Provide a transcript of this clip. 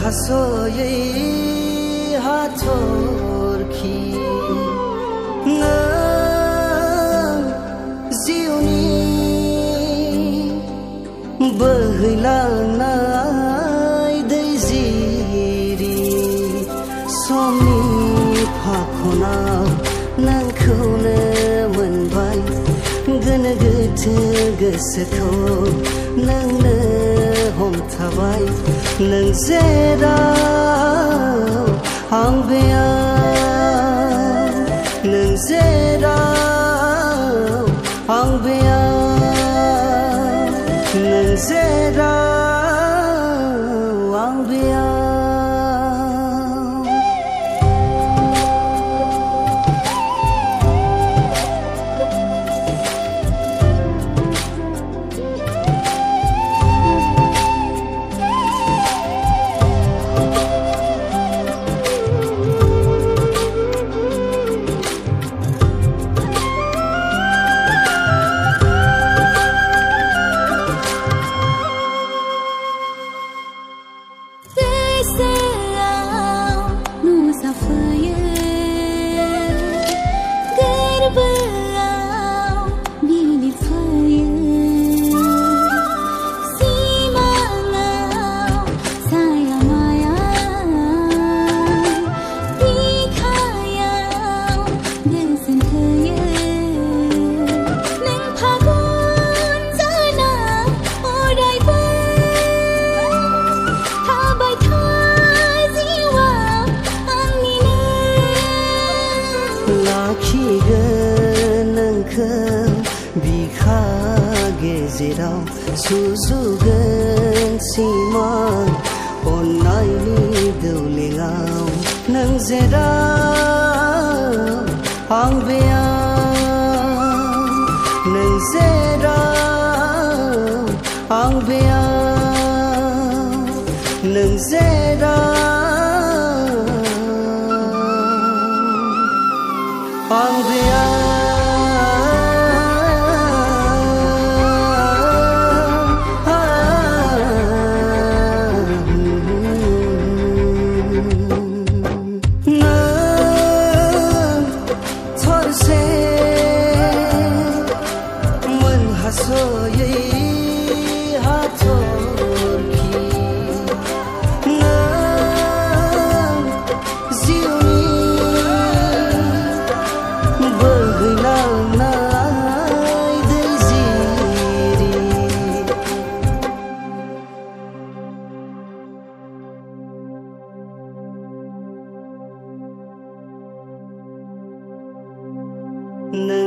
मोनहासयै हाथरखि नों जिउनि बोहैलांनाय दै जिरि समनि फाखनाव नोंखौनो मोनबाय गोनो गोथो गोसोखौ नोंनो हमथाबाय नों जेराव आं बेयाव नों जेराव आं बेयाव नों जेराव आं बेयाव बिखा गेजेराव सुजुगोन सिमां अननायनि दौलेङाव नों जेराव आं बेयाव नों जेराव आं बेयाव नों जेराव आं बेयाव मोनहासयै हाथरखि नों जिउनि बोहैलांनाय दै जिरि नों